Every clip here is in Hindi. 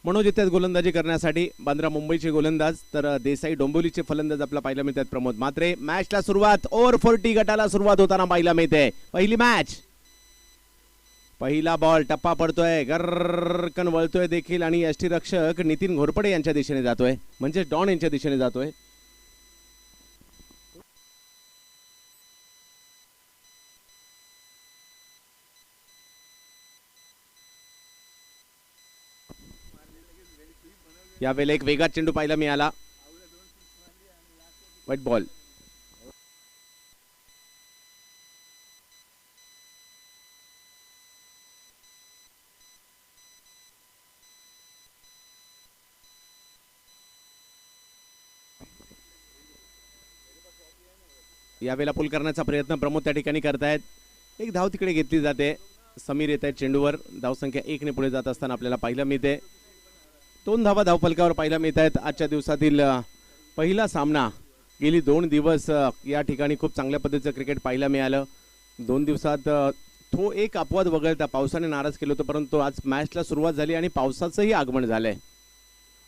मनोज येतात गोलंदाजी करण्यासाठी, बांद्रा मुंबईचे गोलंदाज, तर देसाई डोंबिवलीचे फलंदाज आपल्याला पाहायला मिळतात प्रमोद म्हात्रे. मॅचला सुरुवात, ओव्हर 40 गटाला सुरुवात होताना पाहायला मिळते. पहिली मॅच, पहिला बॉल टप्पा पडतोय, गरकन वळतोय देखील आणि यष्टीरक्षक नितीन घोरपडे यांच्या दिशेने जातोय, म्हणजे डॉन यांच्या दिशेने जातोय. यावेळेला एक वेगात चेंडू पाहायला मिळाला, व्हाईट बॉल. यावेळेला पुल करण्याचा प्रयत्न प्रमोद त्या ठिकाणी करतायत. एक धाव तिकडे घेतली जाते. समीर येत आहेत चेंडूवर. धावसंख्या 1 ने पुढे जात असताना आपल्याला पाहायला मिळते. 2 धावा धावफलकावर पाहायला मिळत आहेत. आजच्या दिवसातील पहिला सामना. गेली 2 दिवस या ठिकाणी खूप चांगल्या पद्धतीचं क्रिकेट पाहायला मिळालं. 2 दिवसात एक अपवाद वगळता पावसाने नाराज केलं होतं, परंतु आज मॅचला सुरुवात झाली आणि पावसाचंही आगमन झालंय.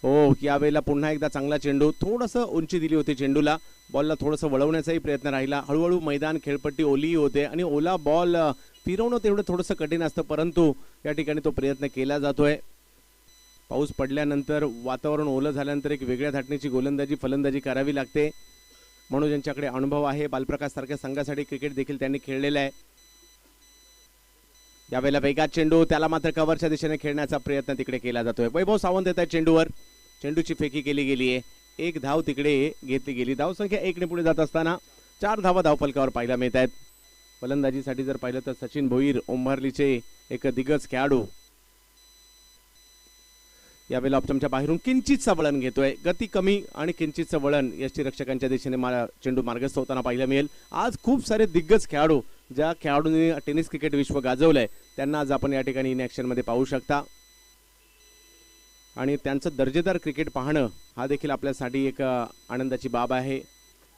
हो, यावेळेला पुन्हा एकदा चांगला चेंडू, थोडंसं उंची दिली होती चेंडूला, बॉलला थोडंसं वळवण्याचाही प्रयत्न राहिला. हळूहळू मैदान खेळपट्टी ओलीही होते आणि ओला बॉल फिरवणं तेवढं थोडंसं कठीण असतं, परंतु या ठिकाणी तो प्रयत्न केला जातोय. पाऊस पडल्यानंतर वातावरण ओलं झाल्यानंतर एक वेगळ्या धाटणीची गोलंदाजी फलंदाजी करावी लागते. म्हणून ज्यांच्याकडे अनुभव आहे, बालप्रकाश सारख्या संघासाठी क्रिकेट देखील त्यांनी खेळलेला आहे. यावेळेला वेगात चेंडू, त्याला मात्र कव्हरच्या दिशेने खेळण्याचा प्रयत्न तिकडे केला जातोय. वैभव सावंत येत आहे चेंडूवर. चेंडूची फेकी केली गेली आहे. एक धाव तिकडे घेतली गेली. धावसंख्या 1 ने पुढे जात असताना 4 धावा धावफलकावर पाहायला मिळत आहेत. फलंदाजीसाठी जर पाहिलं तर सचिन भोईर, ओंभारलीचे एक दिग्गज खेळाडू, यावेळेला ऑप्शनच्या बाहेरून किंचितचं वळण घेतोय. गती कमी आणि किंचितचं वळण यष्टीरक्षकांच्या दिशेने चेंडू मार्गस्थ होताना पाहायला मिळेल. आज खूप सारे दिग्गज खेळाडू, ज्या खेळाडूंनी टेनिस क्रिकेट विश्व गाजवलंय, त्यांना आज आपण या ठिकाणी इन ॲक्शनमध्ये पाहू शकता. आणि त्यांचं दर्जेदार क्रिकेट पाहणं हा देखील आपल्यासाठी एक आनंदाची बाब आहे.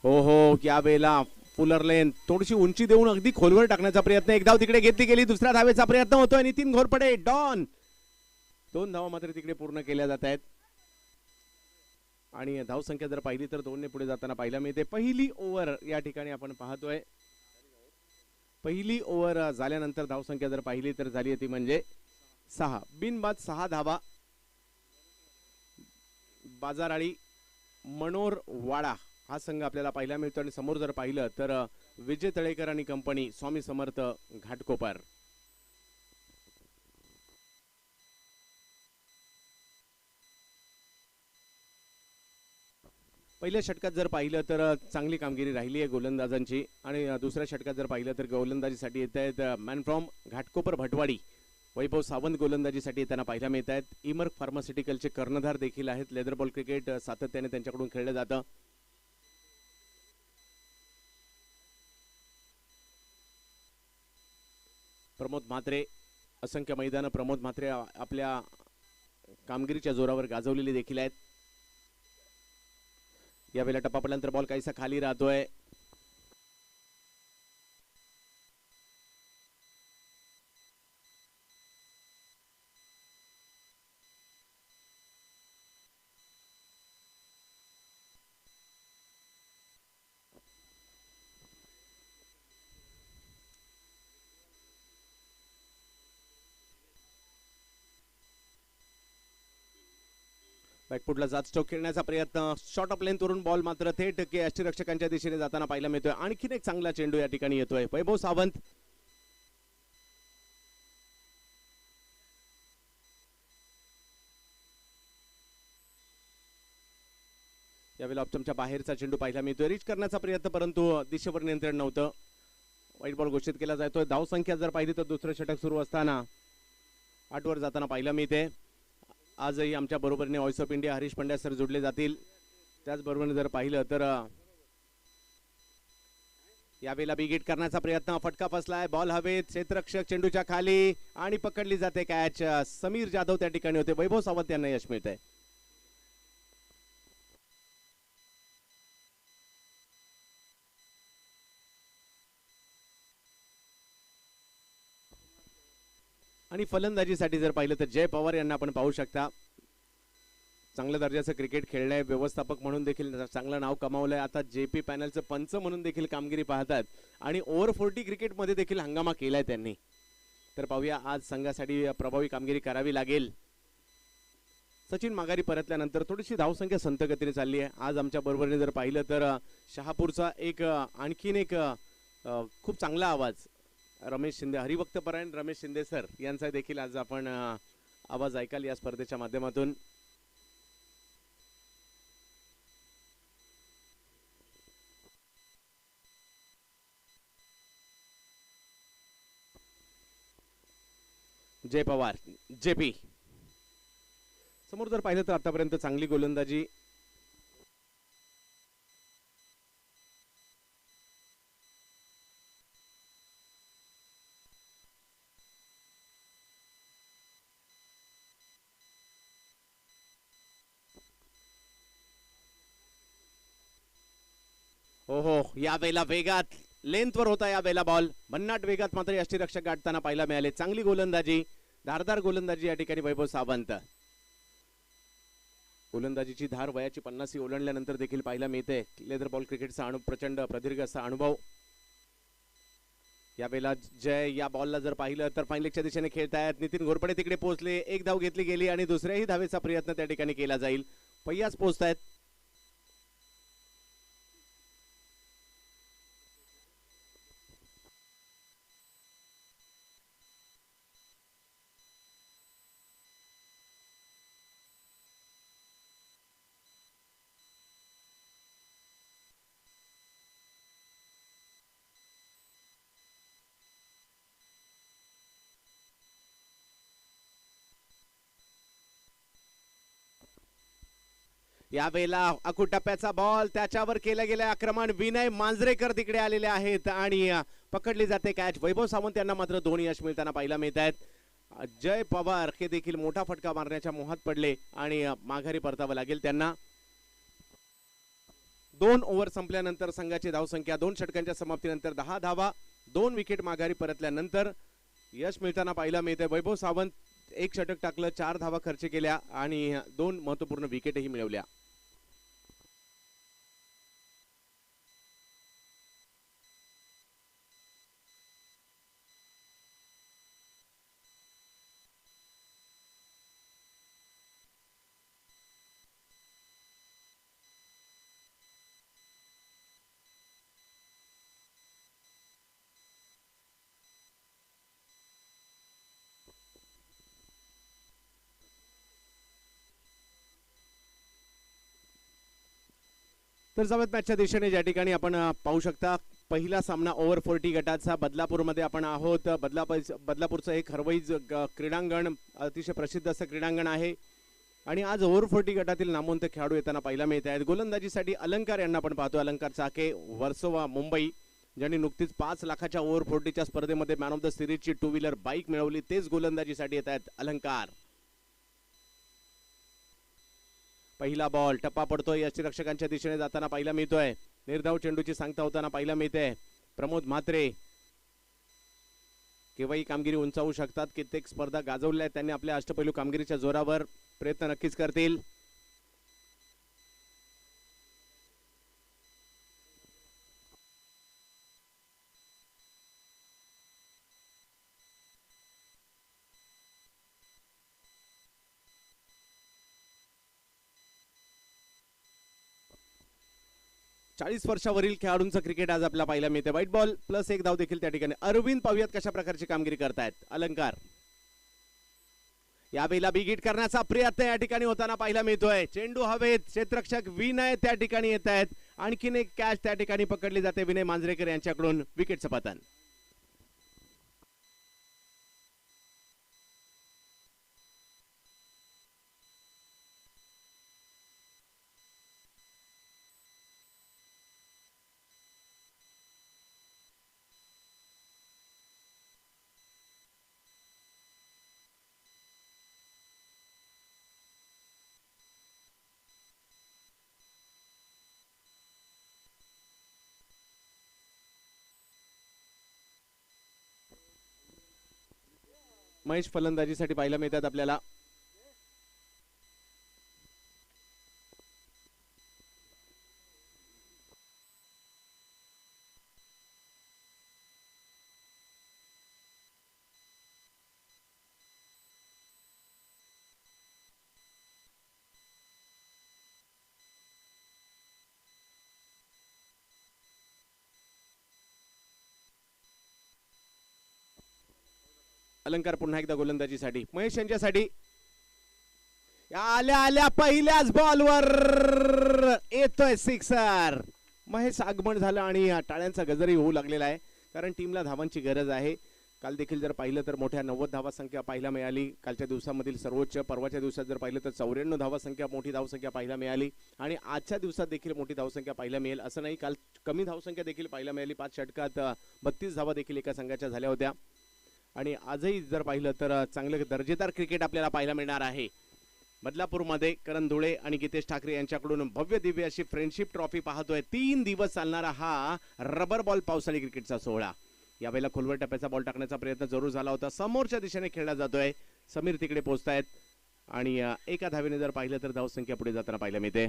हो हो, यावेळेला फुलर लेन थोडीशी उंची देऊन अगदी खोलवर टाकण्याचा प्रयत्न, एक धाव तिकडे घेतली गेली. दुसऱ्या धावेचा प्रयत्न होतोय. नितीन घोरपडे, डॉन. 2 धावा मात्र तिकडे पूर्ण केल्या जात आहेत आणि धावसंख्या जर पाहिली तर 2 ने पुढे जाताना पाहायला मिळते. पहिली ओव्हर या ठिकाणी आपण पाहतोय. पहिली ओव्हर झाल्यानंतर धावसंख्या जर पाहिली तर झाली ती म्हणजे 6. बिनबाद 6 धावा. बाजाराळी मनोरवाडा हा संघ आपल्याला पाहायला मिळतो आणि समोर जर पाहिलं तर विजय तळेकर आणि कंपनी, स्वामी समर्थ, घाटकोपर. पहिल्या षटकात जर पाहिलं तर चांगली कामगिरी राहिली आहे गोलंदाजांची आणि दुसऱ्या षटकात जर पाहिलं तर गोलंदाजीसाठी येत आहेत मॅन फ्रॉम घाटकोपर भटवाडी वैभव सावंत गोलंदाजीसाठी येताना पाहायला मिळत आहेत. इमर्क फार्मास्युटिकलचे कर्णधार देखील आहेत. लेदर बॉल क्रिकेट सातत्याने त्यांच्याकडून खेळलं जातं. प्रमोद म्हात्रे, असंख्य मैदानं प्रमोद म्हात्रे आपल्या कामगिरीच्या जोरावर गाजवलेली देखील आहेत. यावेळेला टप्पा पडल्यानंतर बॉल काहीसा खाली राहतोय. बॅकफुटला जात स्ट्रोक खेळण्याचा प्रयत्न, शॉर्ट ऑफ लेंथ वरून बॉल मात्र थेट यष्टीरक्षकांच्या दिशेने जाताना पाहायला मिळतोय. आणखीन एक चांगला चेंडू या ठिकाणी येतोय. वैभव सावंत, यावेळेला ऑप्शनच्या बाहेरचा चेंडू पाहायला मिळतोय. रीच करण्याचा प्रयत्न, परंतु दिशेवर नियंत्रण नव्हतं. व्हाईट बॉल घोषित केला जातोय. धावसंख्या जर पाहिली तर दुसरं षटक सुरू असताना 8 वर जाताना पाहायला मिळते. आजही आमच्या बरोबरीने voice of India Harish Pandya sir जोडले जातील. त्याचबरोबर जर पाहिलं तर यावेळेला बिगिट करण्याचा प्रयत्न, फटका फसलाय. बॉल हवेत, क्षेत्ररक्षक चेंडूच्या खाली आणि पकडली जाते कॅच. समीर जाधव त्या ठिकाणी होते. वैभव सावंत यांना यश मिळतंय. आणि फलंदाजीसाठी जर पाहिलं तर जय पवार यांना आपण पाहू शकता. चांगल्या दर्जाचं क्रिकेट खेळलंय, व्यवस्थापक म्हणून देखील चांगलं नाव कमावलंय. आता JP पॅनलचं पंच म्हणून देखील कामगिरी पाहतात आणि ओव्हर 40 क्रिकेटमध्ये देखील हंगामा केलाय त्यांनी. तर पाहूया आज संघासाठी प्रभावी कामगिरी करावी लागेल. सचिन माघारी परतल्यानंतर थोडीशी धावसंख्या संथ गतीने चालली आहे. आज आमच्या बरोबरीने जर पाहिलं तर शहापूरचा एक आणखीन एक खूप चांगला आवाज रमेश शिंदे, हरिभक्तपरायण रमेश शिंदे सर यांचा देखील आज आपण आवाज ऐकाल या स्पर्धेच्या माध्यमातून. जय पवार JP समोर जर पाहिलं तर आतापर्यंत चांगली गोलंदाजी हो यावेळेला वेगात लेंथवर होता यावेळेला बॉल, भन्नाट वेगात मात्र यष्टीरक्षक गाठताना पाहायला मिळाले. चांगली गोलंदाजी, धारदार गोलंदाजी या ठिकाणी वैभव सावंत. गोलंदाजीची धार वयाची 50 ओलांडल्यानंतर देखील पाहायला मिळते. लेदर बॉल क्रिकेटचा प्रचंड प्रदीर्घ असा अनुभव. यावेळेला जय या बॉलला जर पाहिलं तर फाईनलेगच्या दिशेने खेळतायत. नितीन घोरपडे तिकडे पोहोचले, एक धाव घेतली गेली आणि दुसऱ्याही धावेचा प्रयत्न त्या ठिकाणी केला जाईल. फैयाज पोहोचतायत. यावेळेला अकुटप्प्याचा बॉल, त्याच्यावर केलं गेलं आक्रमण. विनय मांजरेकर तिकडे आलेले आहेत आणि पकडली जाते कॅच. वैभव सावंत यांना मात्र 2 यश मिळताना पाहायला मिळत आहेत. जय पवार हे देखील मोठा फटका मारण्याच्या मोहात पडले आणि माघारी परतावं लागेल त्यांना. 2 ओव्हर संपल्यानंतर संघाची धावसंख्या 2 षटकांच्या समाप्तीनंतर 10 धावा, 2 विकेट माघारी परतल्यानंतर यश मिळताना पाहायला मिळते. वैभव सावंत 1 षटक टाकलं, 4 धावा खर्च केल्या आणि 2 महत्वपूर्ण विकेटही मिळवल्या. तर जाऊयात मॅचच्या दिशेने, ज्या ठिकाणी आपण पाहू शकता पहिला सामना ओव्हर 40 गटाचा बदलापूरमध्ये आपण आहोत. बदलापूरचं एक हरवईज क्रीडांगण अतिशय प्रसिद्ध असं क्रीडांगण आहे आणि आज ओव्हर 40 गटातील नामवंत खेळाडू येताना पाहायला मिळत आहेत. गोलंदाजीसाठी अलंकार यांना आपण पाहतो. अलंकार चाके, वर्सोवा मुंबई, ज्यांनी नुकतीच 5 लाखाच्या ओव्हर 40च्या स्पर्धेमध्ये मॅन ऑफ द सिरीजची 2 व्हीलर बाईक मिळवली. तेच गोलंदाजीसाठी येत आहेत अलंकार. पहिला बॉल टप्पा पडतोय, यष्टीरक्षकांच्या दिशेने जाताना पाहायला मिळतोय. निर्धाव चेंडूची सांगता होताना पाहायला मिळते. प्रमोद म्हात्रे केव्हाही कामगिरी उंचावू शकतात. कित्येक स्पर्धा गाजवल्या आहेत त्यांनी आपल्या अष्टपैलू कामगिरीच्या जोरावर. प्रयत्न नक्कीच करतील. चाळीस वर्षावरील खेळाडूंचं क्रिकेट आज आपल्याला पाहायला मिळते. व्हाईट बॉल प्लस 1 धाव देखील त्या ठिकाणी. अरविंद पाहूयात कशा प्रकारची कामगिरी करतायत अलंकार. यावेळेला बिग हिट करण्याचा प्रयत्न या ठिकाणी होताना पाहायला मिळतोय. चेंडू हवेत, क्षेत्ररक्षक विनय त्या ठिकाणी येत आहेत. आणखीन एक कॅच त्या ठिकाणी पकडली जाते विनय मांजरेकर यांच्याकडून. विकेटचं पतन. महेश फलंदाजीसाठी पाहायला मिळतात आपल्याला. अलंकार पुन्हा एकदा गोलंदाजीसाठी महेश यांच्यासाठी आल्या आल्या पहिल्याच बॉलवर येतोय सिक्सर. महेश आगमन झालं आणि टाळ्यांचा गजरही होऊ लागलेला आहे कारण टीमला धावांची गरज आहे. काल देखील जर पाहिलं तर मोठ्या 90 धावा संख्या पाहायला मिळाली. कालच्या दिवसामधील सर्वोच्च, परवाच्या दिवसात जर पाहिलं तर 94 धावासंख्या मोठी धावसंख्या पाहायला मिळाली आणि आजच्या दिवसात देखील मोठी धावसंख्या पाहायला मिळेल असं नाही. काल कमी धावसंख्या देखील पाहायला मिळाली. 5 षटकात 32 धावा देखील एका संघाच्या झाल्या होत्या आणि आजही जर पाहिलं तर चांगलं दर्जेदार क्रिकेट आपल्याला पाहायला मिळणार आहे. बदलापूरमध्ये करण धुळे आणि गीतेश ठाकरे यांच्याकडून भव्य दिव्य अशी फ्रेंडशिप ट्रॉफी पाहतोय. 3 दिवस चालणारा हा रबर बॉल पावसाळी क्रिकेटचा सोहळा. यावेळेला खोलवर टप्प्याचा बॉल टाकण्याचा प्रयत्न जरूर झाला होता. समोरच्या दिशेने खेळला जातोय. समीर तिकडे पोहोचतायत आणि एका धावेने जर पाहिलं तर धावसंख्या पुढे जाताना पाहायला मिळते.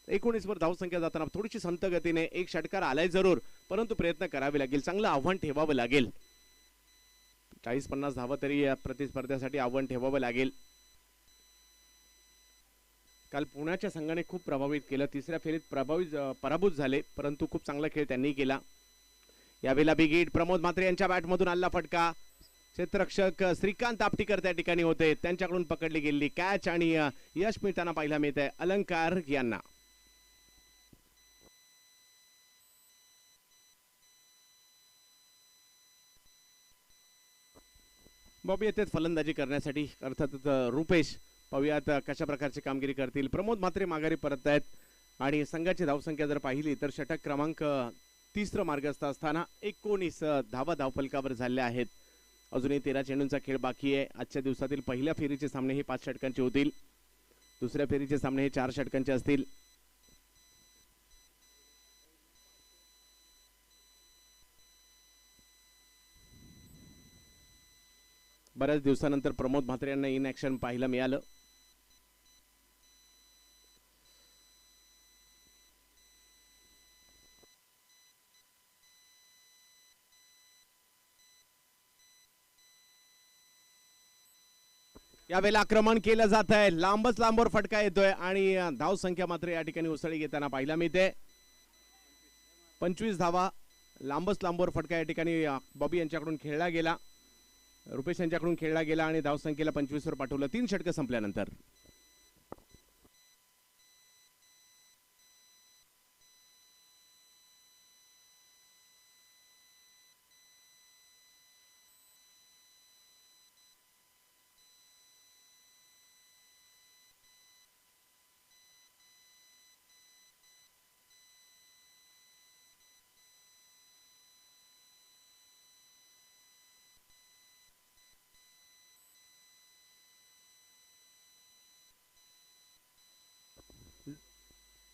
19 वर धावसंख्या जाताना थोडीशी संत गतीने एक षटकार आलाय जरूर, परंतु प्रयत्न करावे लागेल. चांगलं आव्हान ठेवावं लागेल. 40-50 धावा तरी या प्रतिस्पर्ध्यासाठी आव्हान ठेवावं लागेल. काल पुण्याच्या संघाने खूप प्रभावित केलं. तिसऱ्या फेरीत पराभूत झाले, परंतु खूप चांगला खेळ त्यांनी केला. यावेळेला बिग हिट प्रमोद म्हात्रे यांच्या बॅटमधून आला फटका. क्षेत्ररक्षक श्रीकांत आपटीकर त्या ठिकाणी होते, त्यांच्याकडून पकडली गेलेली कॅच आणि यश मिळताना पाहायला मिळत आहे अलंकार यांना. बॉबी येते फलंदाजी करण्यासाठी. अर्थातच रुपेश पाहूयात कशा प्रकारची कामगिरी करतील. प्रमोद म्हात्रे माघारी परत आहेत आणि संघाची धावसंख्या जर पाहिली तर षटक क्रमांक 30 मार्गस्थ असताना 19 धावा धावफलकावर झाल्या आहेत. अजूनही 13 चेंडूंचा खेळ बाकी आहे. आजच्या दिवसातील पहिल्या फेरीचे सामने हे 5 षटकांचे होतील. दुसऱ्या फेरीचे सामने हे 4 षटकांचे असतील. बऱ्याच दिवसानंतर प्रमोद म्हात्रे यांना इन ॲक्शन पाहायला मिळालं. यावेळेला आक्रमण केलं जात आहे. लांबच लांबवर फटका येतोय आणि धाव संख्या मात्र या ठिकाणी उसळी घेताना पाहायला मिळते. 25 धावा. लांबच लांबवर फटका या ठिकाणी बॉबी यांच्याकडून खेळला गेला, रुपेश यांच्याकडून खेळला गेला आणि धावसंख्येला 25 वर पाठवलं 3 षटकं संपल्यानंतर.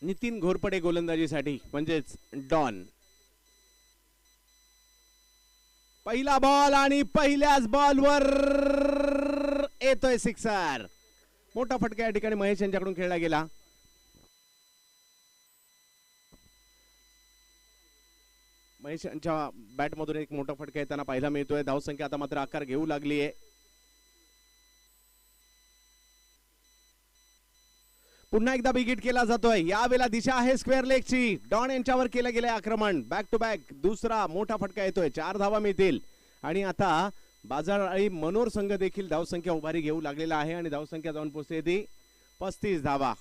नितीन घोरपडे गोलंदाजीसाठी म्हणजेच डॉन. पहिला बॉल आणि पहिल्याच बॉलवर येतोय सिक्सर. मोठा फटका या ठिकाणी महेश यांच्याकडून खेळला गेला. महेश यांच्या बॅटमधून एक मोठा फटका येताना पाहायला मिळतोय. धावसंख्या आता मात्र आकार घेऊ लागली आहे. पुन्हा एकदा बिग हिट केला जातोय. यावेळेला दिशा आहे स्क्वेअर लेगची. डॉन यांच्यावर केलं गेलंय आक्रमण. बॅक टू बॅक दुसरा मोठा फटका येतोय. 4 धावा मिळतील आणि आता बाजार आणि मनोर संघ देखील धावसंख्या उभारी घेऊ लागलेला आहे आणि धावसंख्या जाऊन पोहोचते ती 35 धावा.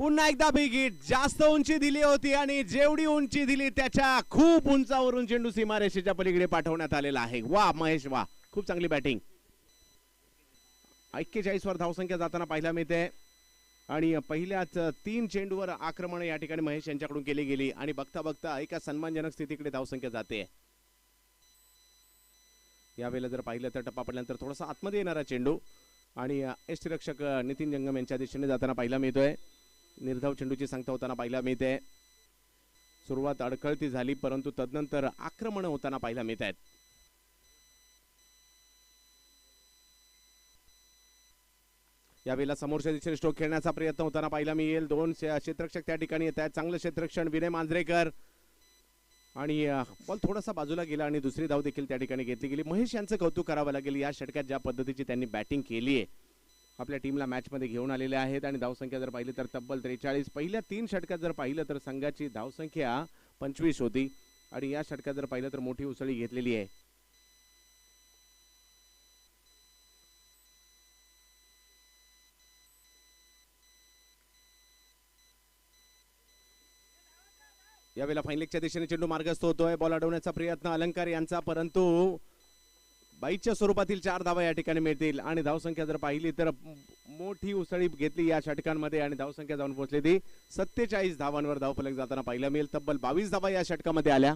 पुन्हा एकदा बिग हिट. जास्त उंची दिली होती आणि जेवढी उंची दिली त्याच्या खूप उंचावरून चेंडू सीमारेषेच्या पलीकडे पाठवण्यात आलेला आहे. वा महेश वा, खूप चांगली बॅटिंग. 41 वर धावसंख्या जाताना पाहायला मिळते आणि पहिल्याच 3 चेंडूवर आक्रमण या ठिकाणी महेश यांच्याकडून केली गेली आणि बघता बघता एका सन्मानजनक स्थितीकडे धावसंख्या जाते. यावेळेला जर पाहिलं तर टप्पा पडल्यानंतर थोडासा आतमध्ये येणारा चेंडू आणि यष्टिरक्षक नितीन जंगम यांच्या दिशेने जाताना पाहायला मिळतोय. निर्धाव चेंडूची सांगता होताना पाहायला मिळते. सुरुवात अडखळती झाली परंतु तदनंतर आक्रमण होताना पाहायला मिळत आहेत. यावेळेला समोरच्या दिशेने स्ट्रोक खेळण्याचा प्रयत्न होताना पाहायला मिळेल. 2 क्षेत्ररक्षक त्या ठिकाणी येत आहेत. चांगलं क्षेत्ररक्षण विनय मांजरेकर आणि बॉल थोडासा बाजूला गेला आणि दुसरी धाव देखील त्या ठिकाणी घेतली गेली. महेश यांचं कौतुक करावं लागेल. या षटकात ज्या पद्धतीची त्यांनी बॅटिंग केली आहे, आपल्या टीमला मॅचमध्ये घेऊन आलेले आहेत आणि धावसंख्या जर पाहिली तर तब्बल 43. पहिल्या 3 षटकात जर पाहिलं तर संघाची धावसंख्या 25 होती आणि या षटकात जर पाहिलं तर मोठी उसळी घेतलेली आहे. यावेळेला फाईनलेगच्या दिशेने चेंडू मार्गस्थ होतोय. बॉल अडवण्याचा प्रयत्न अलंकार यांचा परंतु बाईच्या स्वरूपातील 4 धावा या ठिकाणी मिळतील आणि धावसंख्या जर पाहिली तर मोठी उसळी घेतली या षटकांमध्ये आणि धावसंख्या जाऊन पोहोचली ती 47 धावांवर. धावफलक जाताना पाहायला मिळेल. तब्बल 22 धावा या षटकामध्ये आल्या.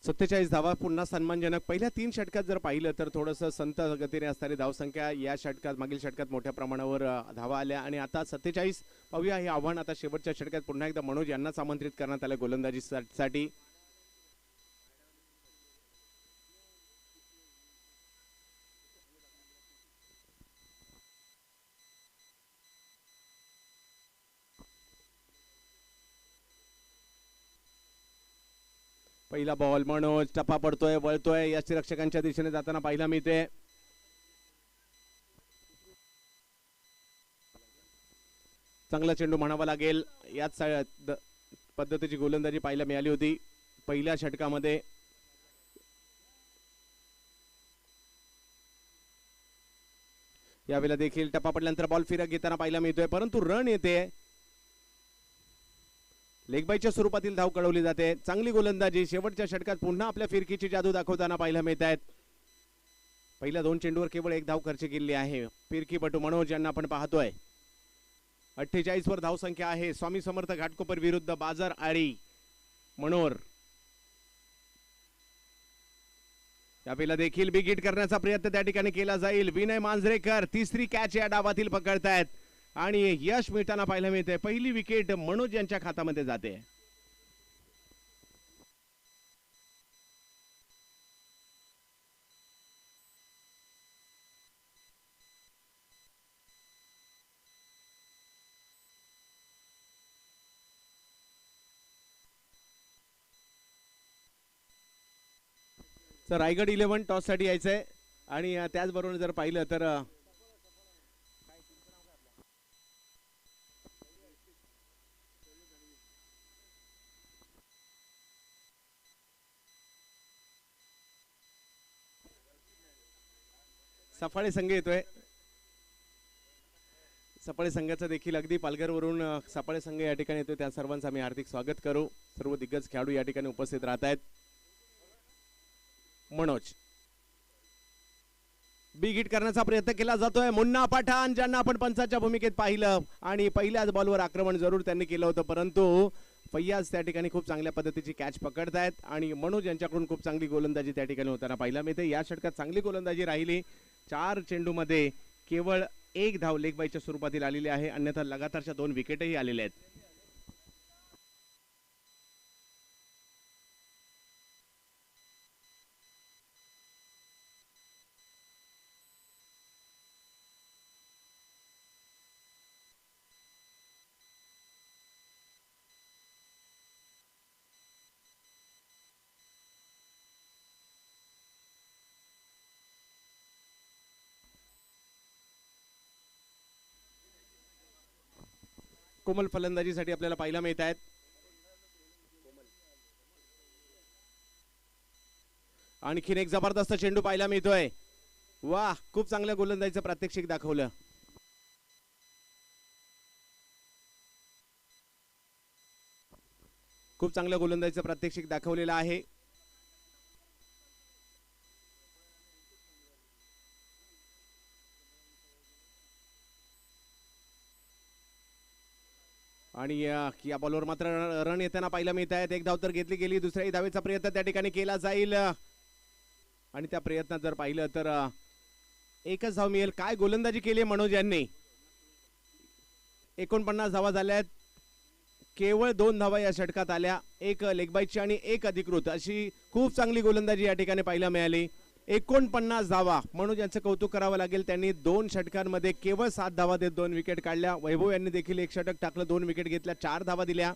सत्तेचाळीस धावा पुन्हा सन्मानजनक. पहिल्या 3 षटकात जर पाहिलं तर थोडंसं संत गतीने असणारी धावसंख्या या षटकात मागील षटकात मोठ्या प्रमाणावर धावा आल्या आणि आता 47. पाहूया हे आव्हान आता शेवटच्या षटकात पुन्हा एकदा मनोज यांनाच आमंत्रित करण्यात आलं गोलंदाजीसाठी. पहिला बॉल मनोज, टप्पा पडतोय, वळतोय, यष्टिरक्षकांच्या दिशेने जाताना पाहायला मिळते. चांगला चेंडू म्हणावा लागेल. याच पद्धतीची गोलंदाजी पाहायला मिळाली होती पहिल्या षटकामध्ये. यावेळेला देखील टप्पा पडल्यानंतर बॉल फिरक घेताना पाहायला मिळतोय परंतु रन येते. लेगबाईच्या स्वरूपातील धाव कळवली जाते. चांगली गोलंदाजी शेवटच्या षटकात पुन्हा आपल्या फिरकीची जादू दाखवताना पाहायला मिळत आहेत. पहिल्या 2 चेंडूवर केवळ 1 धाव खर्च केली आहे. फिरकीपटू मनोज यांना आपण पाहतोय. 48 वर धावसंख्या आहे. स्वामी समर्थ घाटकोपर विरुद्ध बाजार आळी मनोर. यावेळेला देखील बिग हिट करण्याचा प्रयत्न त्या ठिकाणी केला जाईल. विनय मांजरेकर तिसरी कॅच या डावातील पकडतायत आणि यश मिळताना पाहायला मिळते. पहिली विकेट मनोज यांच्या खात्यामध्ये जाते. तर रायगड 11 टॉस साठी यायचंय आणि त्याचबरोबर जर पाहिलं तर सफाळे संघ येतोय. सफाळे संघाचं देखील अगदी पालघरवरून सफाळे संघ या ठिकाणी येतोय. त्या सर्वांचं आम्ही हार्दिक स्वागत करू. सर्व दिग्गज खेळाडू या ठिकाणी उपस्थित राहत आहेत. मनोज बिग हिट करण्याचा प्रयत्न केला जातोय. मुन्ना पठाण ज्यांना आपण पंचाच्या भूमिकेत पाहिलं आणि पहिल्याच बॉलवर आक्रमण जरूर त्यांनी केलं होतं परंतु फैयाज त्या ठिकाणी खूप चांगल्या पद्धतीची कॅच पकडतायत आणि मनोज यांच्याकडून खूप चांगली गोलंदाजी त्या ठिकाणी होताना पाहायला मिळते. या षटकात चांगली गोलंदाजी राहिली. 4 चेंडूमध्ये केवळ 1 धाव लेगबाईच्या स्वरूपातील आलेली आहे. अन्यथा लगातारच्या 2 विकेटही आलेल्या आहेत. कोमल फलंदाजीसाठी आपल्याला पाहायला मिळत आहेत. आणखीन एक जबरदस्त चेंडू पाहायला मिळतोय. वाह, खूप चांगल्या गोलंदाजीचं प्रात्यक्षिक दाखवलं. खूप चांगल्या गोलंदाजीचं प्रात्यक्षिक दाखवलेलं आहे. आणि या बॉलवर मात्र रन येताना पाहायला मिळत आहेत. एक धाव तर घेतली गेली. दुसऱ्याही धावेचा प्रयत्न त्या ठिकाणी केला जाईल आणि त्या प्रयत्नात जर पाहिलं तर एकच धाव मिळेल. काय गोलंदाजी केली मनोज यांनी. 49 धावा झाल्यात. केवळ 2 धावा या षटकात आल्या. एक लेगबाईची आणि एक अधिकृत अशी खूप चांगली गोलंदाजी या ठिकाणी पाहायला मिळाली. 49 धावा. मनोज यांचं कौतुक करावं लागेल. त्यांनी 2 षटकांमध्ये केवळ 7 धावा देत 2 विकेट काढल्या. वैभव यांनी देखील 1 षटक टाकलं, 2 विकेट घेतल्या, 4 धावा दिल्या.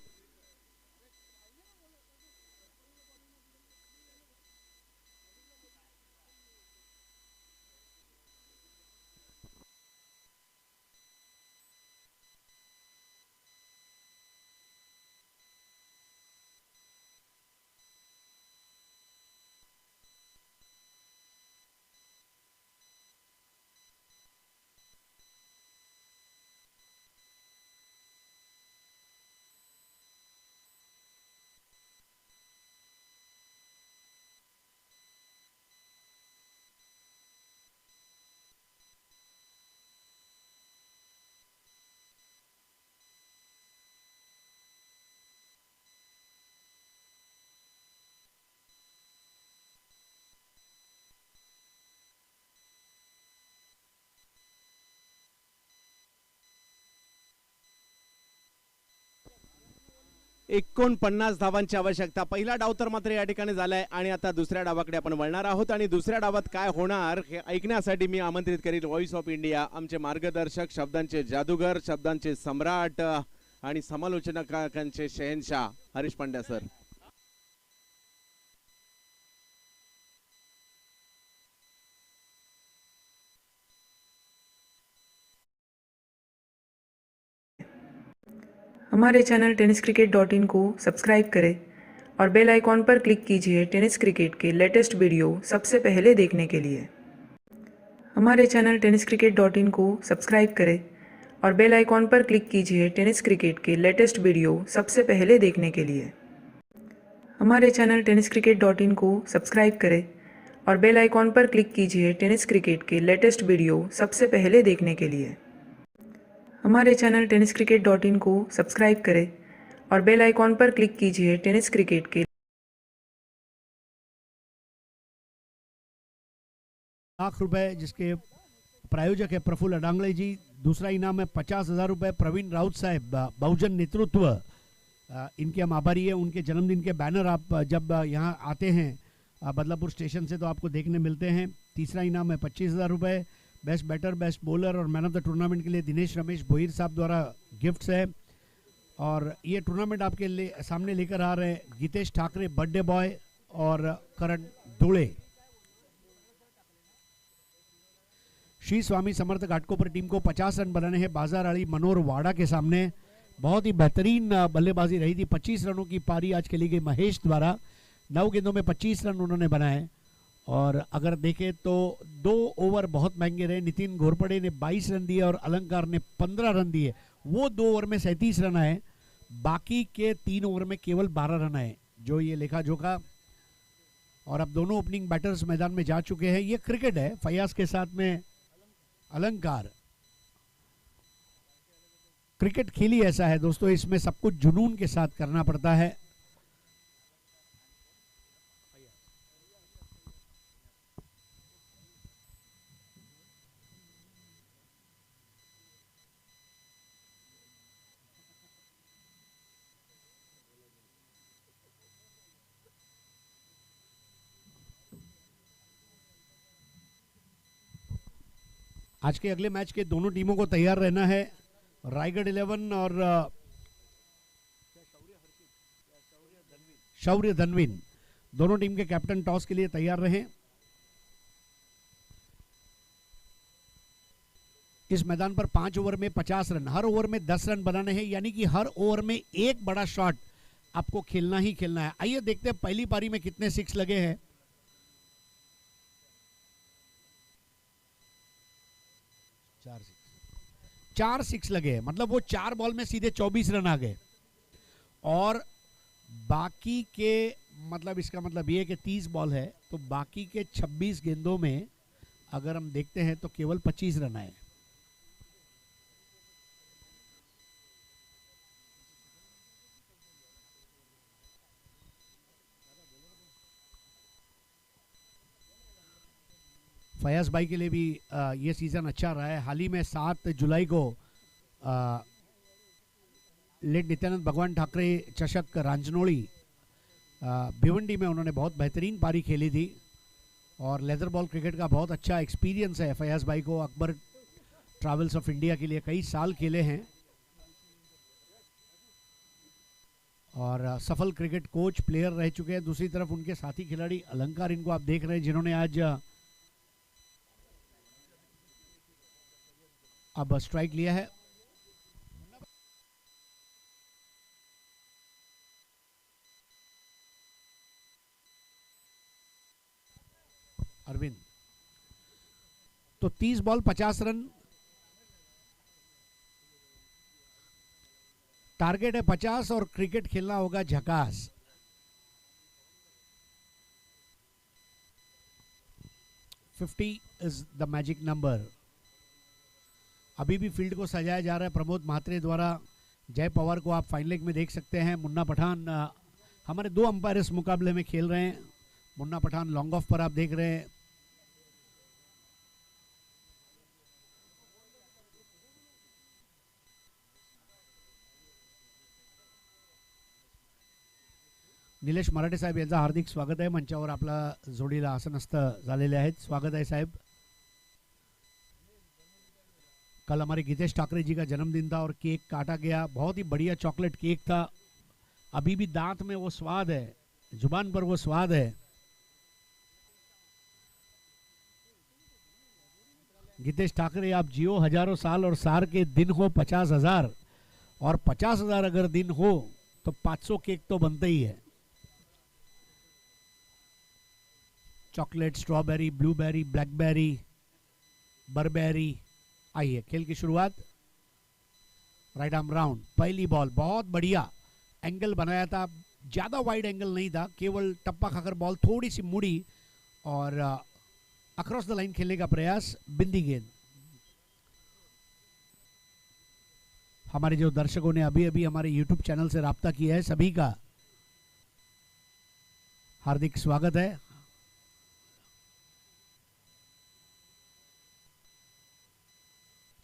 एकोणपन्नास धावांची आवश्यकता. पहिला डाव तर मात्र या ठिकाणी झालाय आणि आता दुसऱ्या डावाकडे आपण वळणार आहोत आणि दुसऱ्या डावात काय होणार हे ऐकण्यासाठी मी आमंत्रित करीन व्हॉइस ऑफ इंडिया आमचे मार्गदर्शक, शब्दांचे जादूगर, शब्दांचे सम्राट आणि समालोचनाकांचे शहनशाह हरीश पांड्या सर. हमारे चैनल tenniscricket.in को सब्सक्राइब करें और बेल आइकॉन पर क्लिक कीजिए टेनिस क्रिकेट के लेटेस्ट वीडियो सबसे पहले देखने के लिए. हमारे चैनल tenniscricket.in को सब्सक्राइब करें और बेल आइकॉन पर क्लिक कीजिए टेनिस क्रिकेट के लेटेस्ट वीडियो सबसे पहले देखने के लिए. हमारे चैनल tenniscricket.in को सब्सक्राइब करें और बेल आइकॉन पर क्लिक कीजिए टेनिस क्रिकेट के लेटेस्ट वीडियो सबसे पहले देखने के लिए. हमारे चैनल tenniscricket.in को सब्सक्राइब करें और बेल आइकॉन पर क्लिक कीजिए टेनिस क्रिकेट के ₹1,00,000 जिसके प्रायोजक है प्रफुल्ल अडांगले जी. दूसरा इनाम है ₹50,000 प्रवीण राउत साहब, बहुजन नेतृत्व. इनके हम आभारी हैं. उनके जन्मदिन के बैनर आप जब यहाँ आते हैं बदलापुर स्टेशन से तो आपको देखने मिलते हैं. तीसरा इनाम है ₹25,000. बेस्ट बैटर, बेस्ट बॉलर और मैन ऑफ द टूर्नामेंट के लिए दिनेश रमेश भोईर साहब द्वारा गिफ्ट्स है. और ये टूर्नामेंट आपके सामने लेकर आ रहे हैं गीतेश ठाकरे बर्थडे बॉय और करण धुले. श्री स्वामी समर्थ घाटकोपर टीम को 50 रन बनाने हैं बाजार अली मनोहर वाड़ा के सामने. बहुत ही बेहतरीन बल्लेबाजी रही थी. 25 रनों की पारी आज खेली गई महेश द्वारा. 9 गेंदों में 25 रन उन्होंने बनाए. और अगर देखें तो 2 ओवर बहुत महंगे रहे. नितिन घोरपड़े ने 22 रन दिए और अलंकार ने 15 रन दिए. वो 2 ओवर में 37 रन आए. बाकी के 3 ओवर में केवल 12 रन आए जो ये लेखा जोखा. और अब दोनों ओपनिंग बैटर्स मैदान में जा चुके हैं. ये क्रिकेट है. फयाज के साथ में अलंकार. क्रिकेट खेली ऐसा है दोस्तों, इसमें सब कुछ जुनून के साथ करना पड़ता है. आज के अगले मैच के दोनों टीमों को तैयार रहना है. रायगढ़ 11 और शौर्य धनविन दोनों टीम के कैप्टन टॉस के लिए तैयार रहें. इस मैदान पर 5 ओवर में 50 रन, हर ओवर में 10 रन बनाने हैं, यानी कि हर ओवर में एक बड़ा शॉट आपको खेलना ही खेलना है। आइए देखते हैं पहली पारी में कितने 6 लगे हैं। चार 6 लगे हैं, मतलब वो 4 बॉल में सीधे 24 रन आ गए। और बाकी के मतलब इसका मतलब ये कि 30 बॉल है, तो बाकी के 26 गेंदों में अगर हम देखते हैं तो केवल 25 रन आए। फयाज भाई के लिए भी ये सीजन अच्छा रहा है। हाल ही में 7 जुलाई को लेट नित्यानंद भगवान ठाकरे चषक रांजनोली भिवंडी में उन्होंने बहुत बेहतरीन पारी खेली थी और लेदर बॉल क्रिकेट का बहुत अच्छा एक्सपीरियंस है फयाज भाई को। अकबर ट्रैवल्स ऑफ इंडिया के लिए कई साल खेले हैं और सफल क्रिकेट कोच प्लेयर रह चुके हैं। दूसरी तरफ उनके साथी खिलाड़ी अलंकार, इनको आप देख रहे हैं, जिन्होंने आज अब स्ट्राइक लिया है। अरविंद तो 30 बॉल 50 रन, टारगेट है 50 और क्रिकेट खेलना होगा झकास। $50 इज द मैजिक नंबर। अभी भी फील्ड को सजाया जा रहा है प्रमोद महात्रे द्वारा। जय पवार को आप फाइनल लेग में देख सकते हैं। मुन्ना पठान हमारे 2 अंपायर इस मुकाबले में खेल रहे हैं। मुन्ना पठान लॉन्ग ऑफ पर आप देख रहे हैं। निलेश मराठे साहेब यांचं हार्दिक स्वागत आहे। मंचावर आपला जोडीला आसनस्थ झालेले आहेत, स्वागत है साहब। कल हमारे गीतेश ठाकरे जी का जन्मदिन था और केक काटा गया, बहुत ही बढ़िया चॉकलेट केक था। अभी भी दांत में वो स्वाद है, जुबान पर वो स्वाद है। गीतेश ठाकरे आप जियो हजारों साल और सार के दिन हो 50,000 और 50,000 अगर दिन हो तो 500 केक तो बनते ही है। Chocolate, strawberry, blueberry, blackberry, Burberry. आइए खेल की शुरुआत। राइट आर्म राउंड, पहली बॉल बहुत बढ़िया एंगल बनाया था, ज्यादा वाइड एंगल नहीं था, केवल टप्पा खाकर बॉल थोड़ी सी मुड़ी और अक्रॉस द लाइन खेलने का प्रयास, बिंदी गेंद। हमारे जो दर्शकों ने अभी अभी हमारे YouTube चैनल से राब्ता किया है, सभी का हार्दिक स्वागत है।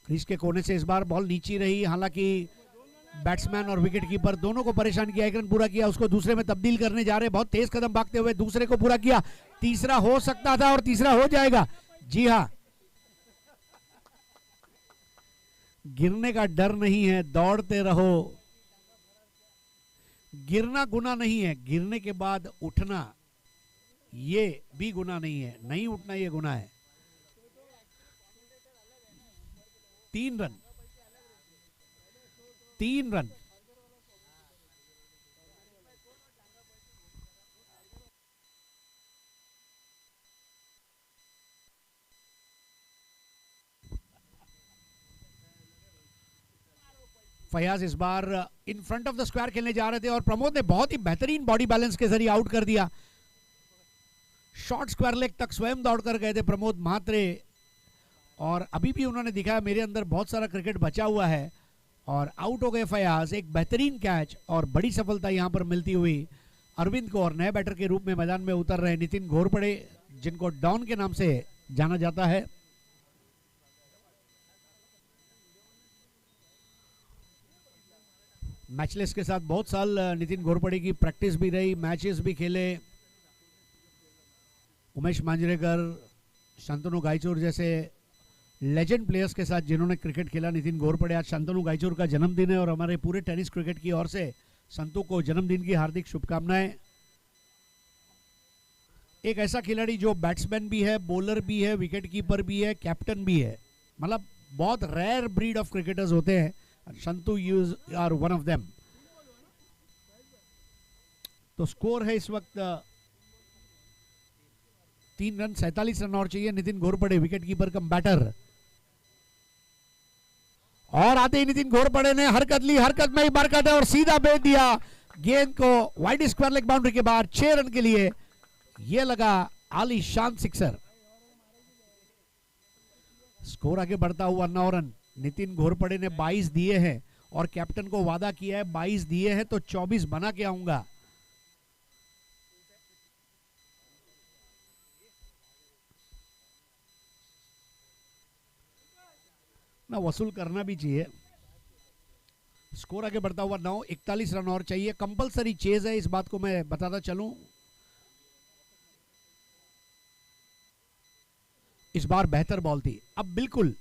क्रीज के कोने से इस बार बॉल नीचे रही, हालांकि बैट्समैन और विकेट कीपर दोनों को परेशान किया। एक रन पूरा किया, उसको दूसरे में तब्दील करने जा रहे, बहुत तेज कदम भागते हुए दूसरे को पूरा किया। तीसरा हो सकता था और तीसरा हो जाएगा। जी हां, गिरने का डर नहीं है, दौड़ते रहो। गिरना गुनाह नहीं है, गिरने के बाद उठना ये भी गुनाह नहीं है, नहीं उठना ये गुनाह है। 3 रन, 3 रन। फयाज इस बार in front of the square खेलने जा रहे थे और प्रमोद ने बहुत ही बेहतरीन बॉडी बैलेंस के जरिए आउट कर दिया। शॉर्ट स्क्वायर लेग तक स्वयं दौड़ कर गए थे प्रमोद महात्रे और अभी भी उन्होंने दिखाया मेरे अंदर बहुत सारा क्रिकेट बचा हुआ है और आउट हो गए फयाज। एक बेहतरीन कैच और बड़ी सफलता यहां पर मिलती हुई अरविंद को और नए बैटर के रूप में मैदान में उतर रहे नितिन घोरपड़े, जिनको डॉन के नाम से जाना जाता है। मैचलेस के साथ बहुत साल नितिन घोरपड़े की प्रैक्टिस भी रही, मैचेस भी खेले। उमेश मांजरेकर, शांतनु गायचोर जैसे लेजेंड प्लेयर्स के साथ जिन्होंने क्रिकेट खेला नितिन घोरपड़े। आज शांतनु गायचोर का जन्मदिन है और हमारे पूरे टेनिस क्रिकेट की ओर से संतु को जन्मदिन की हार्दिक शुभकामनाएं। एक ऐसा खिलाड़ी जो बैट्समैन भी है, बॉलर भी है, विकेट कीपर भी है, कैप्टन भी है, मतलब बहुत रेयर ब्रीड ऑफ क्रिकेटर्स होते हैं, Santu you are one of them. तो स्कोर है इस वक्त 3 रन, 47 रन और चाहिए। Nitin Ghorpade wicket keeper cum batter, और आते ही नितिन घोरपड़े ने हरकत ली, हरकत में ही बरकत है और सीधा भेज दिया गेंद को वाइड स्क्वायर लेग बाउंड्री के बाहर 6 रन के लिए। यह लगा आलीशान सिक्सर। स्कोर आगे बढ़ता हुआ 9 रन। नितिन घोरपड़े ने 22 दिए हैं और कैप्टन को वादा किया है 22 दिए हैं तो 24 बना के आऊंगा। ना वसूल करना भी चाहिए। स्कोर आगे बढ़ता हुआ 9, 41 रन और चाहिए। कंपलसरी चेज है, इस बात को मैं बताता चलूं। इस बार बेहतर बॉल थी, अब बिल्कुल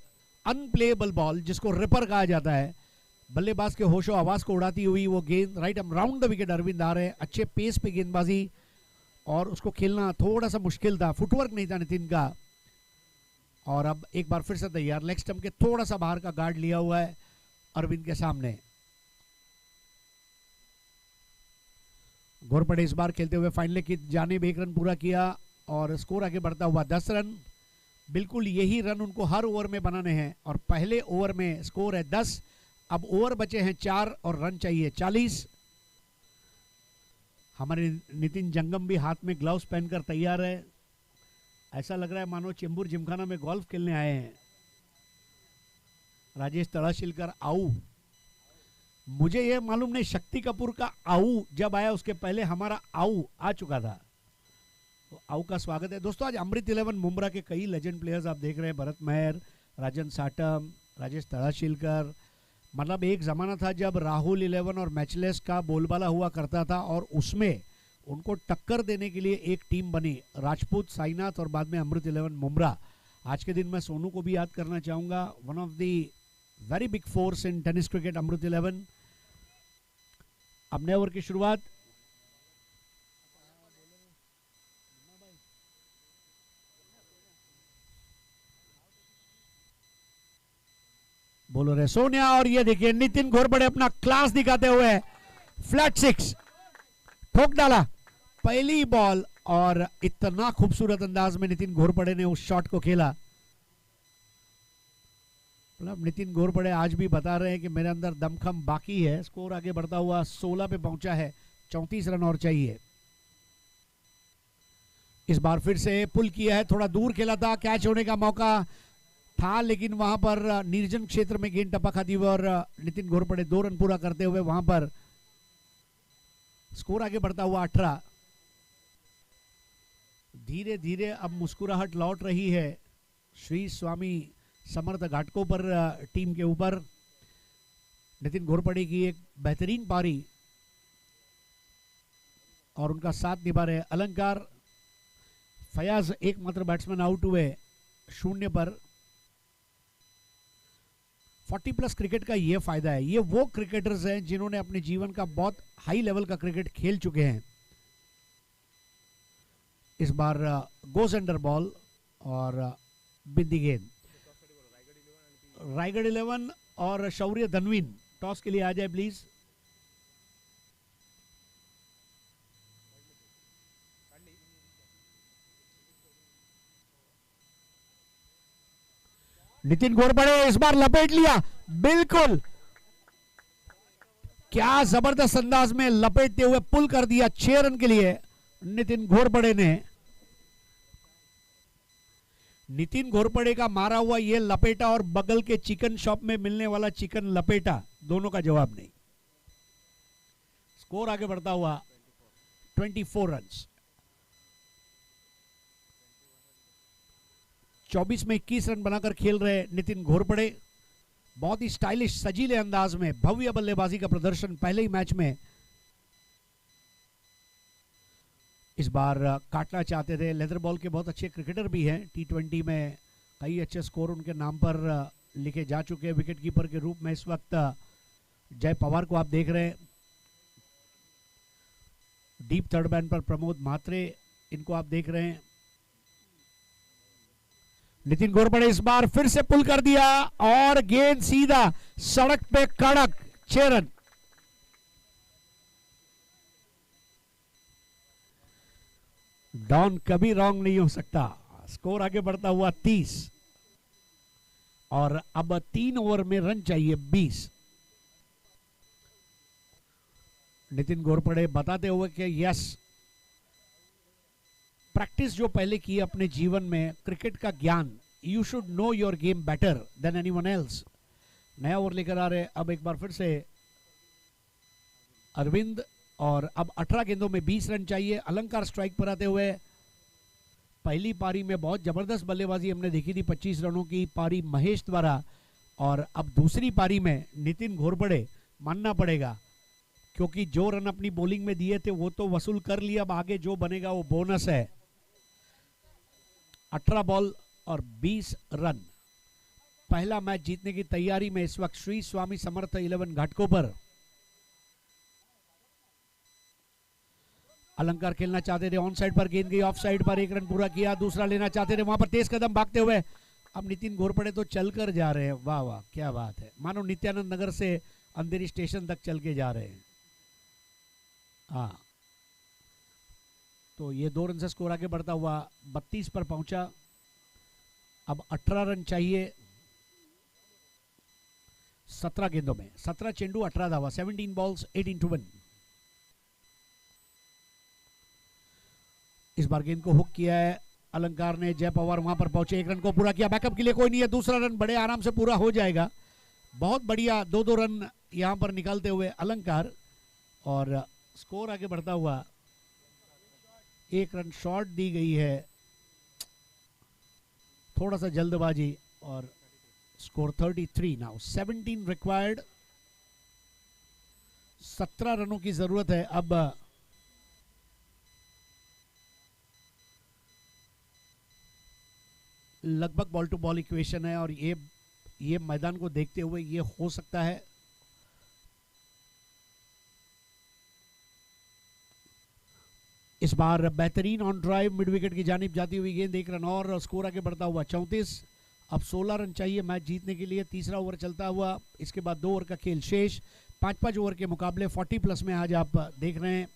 अनप्लेएबल बॉल जिसको रिपर कहा जाता है। बल्लेबाज के होशो आवाज को उड़ाती हुई वो गेंद right round the wicket Arvind आ रहे हैं। अच्छे पेस पे गेंदबाजी और उसको खेलना थोड़ा सा मुश्किल था, फुटवर्क नहीं था नितिन का। और अब एक बार फिर से तैयार, लेग स्टंप के थोड़ा सा बाहर का गार्ड लिया हुआ है अरविंद के सामने। घोरपड़े इस बार खेलते हुए फाइनल की जानिब 1 रन पूरा किया और स्कोर आगे बढ़ता हुआ 10 रन। बिल्कुल यही रन उनको हर ओवर में बनाने हैं और पहले ओवर में स्कोर है 10, अब ओवर बचे हैं 4 और रन चाहिए 40। हमारे नितिन जंगम भी हाथ में ग्लव्स पहनकर तैयार है, ऐसा लग रहा है मानो चेंबूर जिमखाना में गोल्फ खेलने आए हैं। राजेश तड़ाशिलकर आऊ, मुझे यह मालूम नहीं शक्ति कपूर का आऊ जब आया उसके पहले हमारा आऊ आ चुका था, तो आऊ का स्वागत है। दोस्तों आज अमृत 11 मुंब्रा के कई लेजेंड प्लेयर्स आप देख रहे हैं, भरत मेहर, राजन साटम, राजेश तड़ाशिलकर। मतलब एक जमाना था जब राहुल 11 और मैचलेस का बोलबाला हुआ करता था और उसमें उनको टक्कर देने के लिए एक टीम बनी, राजपूत, साईनाथ और बाद में अमृत 11 मुंब्रा। आज के दिन मैं सोनू को भी याद करना चाहूंगा, one of the very big force in tennis cricket Amrit 11। अब नए ओवर की शुरुआत। बोलो रे सोनिया, और ये देखिए नितिन घोरपड़े अपना क्लास दिखाते हुए फ्लैट 6 ठोक डाला पहली बॉल, और इतना खूबसूरत अंदाज में नितिन घोरपड़े ने उस शॉट को खेला। मतलब नितिन घोरपड़े आज भी बता रहे हैं कि मेरे अंदर दमखम बाकी है। स्कोर आगे बढ़ता हुआ 16 पे पहुंचा है, 34 रन और चाहिए। इस बार फिर से पुल किया है, थोड़ा दूर खेला था, कैच होने का मौका था लेकिन वहां पर निर्जन क्षेत्र में गेंद टपक खाती हुई और नितिन घोरपड़े 2 रन पूरा करते हुए वहां पर स्कोर आगे बढ़ता हुआ 18। धीरे धीरे अब मुस्कुराहट लौट रही है श्री स्वामी समर्थ घाटकोपर टीम के ऊपर। नितिन घोरपड़े की एक बेहतरीन पारी और उनका साथ निभा रहे अलंकार। फयाज एकमात्र बैट्समैन आउट हुए 0 पर। 40+ क्रिकेट का ये फायदा है, ये वो क्रिकेटर्स हैं जिन्होंने अपने जीवन का बहुत हाई लेवल का क्रिकेट खेल चुके हैं। इस बार गोज अंडर बॉल और बिंदी गेंद। रायगढ़ 11 और शौर्य धनवीन टॉस के लिए आ जाए प्लीज। नितिन घोरपड़े इस बार लपेट लिया, बिल्कुल क्या जबरदस्त अंदाज में लपेटते हुए पुल कर दिया 6 रन के लिए नितिन घोरपड़े ने। नितिन घोरपड़े का मारा हुआ यह लपेटा और बगल के चिकन शॉप में मिलने वाला चिकन लपेटा, दोनों का जवाब नहीं। स्कोर आगे बढ़ता हुआ 24 रन। 24 में 21 रन बनाकर खेल रहे नितिन घोरपड़े। बहुत ही स्टाइलिश सजीले अंदाज में भव्य बल्लेबाजी का प्रदर्शन पहले ही मैच में। इस बार काटना चाहते थे। लेदर बॉल के बहुत अच्छे क्रिकेटर भी हैं, T20 में कई अच्छे स्कोर उनके नाम पर लिखे जा चुके हैं। विकेट कीपर के रूप में इस वक्त जय पवार को आप देख रहे हैं। डीप थर्ड मैन पर प्रमोद म्हात्रे, इनको आप देख रहे हैं। नितिन घोरपड़े इस बार फिर से पुल कर दिया और गेंद सीधा सड़क पे कड़क, 6 रन। डॉन कभी रॉन्ग नहीं हो सकता। स्कोर आगे बढ़ता हुआ 30 और अब 3 ओवर में रन चाहिए 20। नितिन घोरपड़े बताते हुए कि यस, प्रैक्टिस जो पहले की अपने जीवन में क्रिकेट का ज्ञान, you should know your game better than anyone else. नया ओवर लेकर आ रहे अब एक बार फिर से अरविंद और अब 18 गेंदों में 20 रन चाहिए। अलंकार स्ट्राइक पर आते हुए, पहली पारी में बहुत जबरदस्त बल्लेबाजी हमने देखी थी 25 रनों की पारी महेश द्वारा, और अब दूसरी पारी में नितिन घोरपड़े, मानना पड़ेगा क्योंकि जो रन अपनी बॉलिंग में दिए थे वो तो वसूल कर लिया, अब आगे जो बनेगा वो बोनस है। 18 बॉल और 20 रन। पहला मैच जीतने की तैयारी में इस वक्त श्री स्वामी समर्थ 11 घाटकों पर। अलंकार खेलना चाहते थे, ऑन साइड पर गेंद गई, ऑफ साइड पर 1 रन पूरा किया, दूसरा लेना चाहते थे, वहां पर तेज कदम भागते हुए अब नितिन घोरपड़े तो चलकर जा रहे हैं। वाह वाह क्या बात है, मानो नित्यानंद नगर से अंधेरी स्टेशन तक चल के जा रहे हैं। हाँ, तो ये 2 रन से स्कोर आगे बढ़ता हुआ 32 पर पहुंचा। अब 18 रन चाहिए 17 गेंदों में, 17 चेंडू 18 धावा, 17 बॉल्स 18 टू 1। इस बार गेंद को हुक किया है अलंकार ने, जय पवार वहां पर पहुंचे, 1 रन को पूरा किया, बैकअप के लिए कोई नहीं है, दूसरा रन बड़े आराम से पूरा हो जाएगा। बहुत बढ़िया 2-2 रन यहां पर निकालते हुए अलंकार, और स्कोर आगे बढ़ता हुआ 1 रन शॉर्ट दी गई है, थोड़ा सा जल्दबाजी, और स्कोर 33 नाउ, 17 रिक्वायर्ड, 17 रनों की जरूरत है। अब लगभग बॉल टू बॉल इक्वेशन है और ये मैदान को देखते हुए ये हो सकता है। इस बार बेहतरीन ऑन ड्राइव मिड विकेट की जानिब जाती हुई गेंद, 1 रन और स्कोर आगे बढ़ता हुआ 34। अब 16 रन चाहिए मैच जीतने के लिए। तीसरा ओवर चलता हुआ, इसके बाद 2 ओवर का खेल शेष। 5-5 ओवर के मुकाबले 40 प्लस में आज आप देख रहे हैं।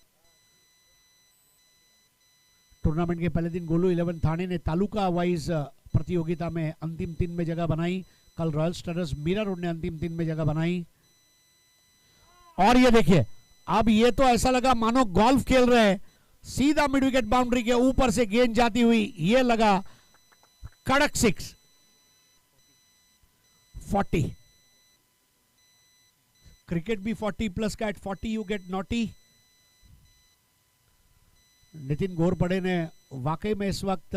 टूर्नामेंट के पहले दिन गोलू 11 थाने ने तालुका वाइज प्रतियोगिता में अंतिम 3 में जगह बनाई। कल रॉयल स्टार्स मीरा रोड ने अंतिम 3 में जगह बनाई। और ये देखिए, अब ये तो ऐसा लगा मानो गोल्फ खेल रहे हैं, सीधा मिड विकेट बाउंड्री के ऊपर से गेंद जाती हुई, ये लगा कड़क 6, 40। क्रिकेट भी 40 प्लस का, at 40 you get naughty. Nitin Ghorpade ने वाकई में इस वक्त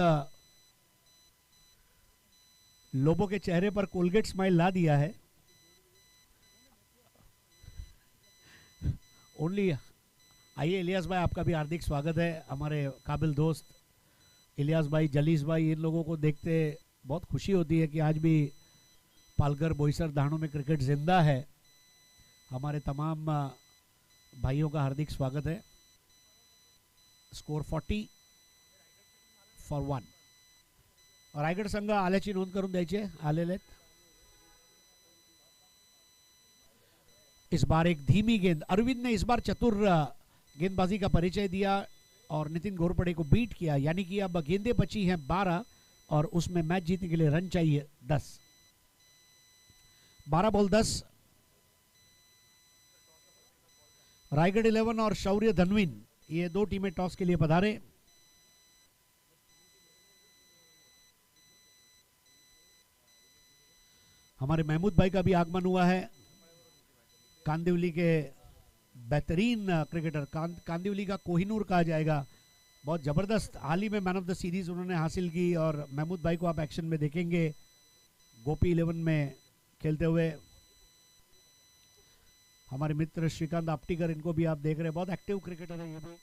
लोगों के चेहरे पर कोलगेट स्माइल ला दिया है। ओनली आइए इलियास भाई, आपका भी हार्दिक स्वागत है। हमारे काबिल दोस्त इलियास भाई, जलीस भाई, इन लोगों को देखते बहुत खुशी होती है कि आज भी पालघर, बोईसर, दाणों में क्रिकेट जिंदा है। हमारे तमाम भाइयों का हार्दिक स्वागत है। Score 40 for 1। रायगड संघ आल्याची नोंद करून द्यायची, आलेले। इस बार एक धीमी गेंद, अरविंद ने इस बार चतुर गेंदबाजी का परिचय दिया और नितिन घोरपड़े को बीट किया, यानी कि अब गेंदें बची हैं 12 और उसमें मैच जीतने के लिए रन चाहिए 10। 12 बॉल 10। रायगढ़ 11 और शौर्य धनविन, ये 2 टीमें टॉस के लिए पधारे। हमारे महमूद भाई का भी आगमन हुआ है, कांदिवली के बेहतरीन क्रिकेटर, कांदिवली का कोहिनूर कहा जाएगा। बहुत जबरदस्त हाल ही में मैन ऑफ द सीरीज उन्होंने हासिल की, और महमूद भाई को आप एक्शन में देखेंगे गोपी 11 में खेलते हुए। हमारे मित्र श्रीकांत आप्टीकर, इनको भी आप देख रहे हैं, बहुत एक्टिव क्रिकेटर है ये भी।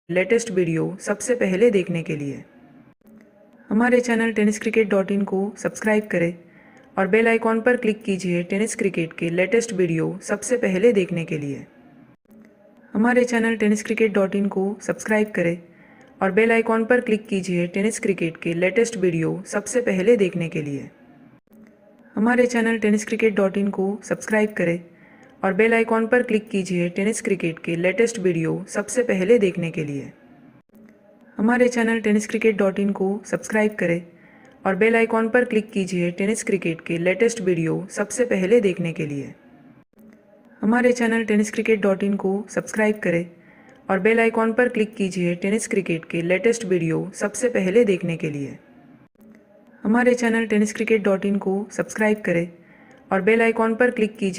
लेटेस्ट वीडियो सबसे पहले देखने के लिए हमारे चैनल टेनिस क्रिकेट को सब्सक्राइब करें और बेल आइकॉन पर क्लिक कीजिए टेनिस क्रिकेट के लेटेस्ट वीडियो सबसे पहले देखने के लिए हमारे चैनल टेनिस क्रिकेट को सब्सक्राइब करें और बेल आइकॉन पर क्लिक कीजिए टेनिस क्रिकेट के लेटेस्ट वीडियो सबसे पहले देखने के लिए हमारे चैनल टेनिस क्रिकेट को सब्सक्राइब करें और बेल आइकॉन पर क्लिक कीजिए टेनिस क्रिकेट के लेटेस्ट वीडियो सबसे पहले देखने के लिए हमारे चैनल टेनिस क्रिकेट को सब्सक्राइब करें और बेल आइकॉन पर क्लिक कीजिए टेनिस क्रिकेट के लेटेस्ट वीडियो सबसे पहले देखने के लिए हमारे चैनल टेनिस क्रिकेट को सब्सक्राइब करें और बेल आइकॉन पर क्लिक कीजिए टेनिस क्रिकेट के लेटेस्ट वीडियो सबसे पहले देखने के लिए हमारे चैनल टेनिस क्रिकेट को सब्सक्राइब करें और बेल आइकॉन पर क्लिक कीजिए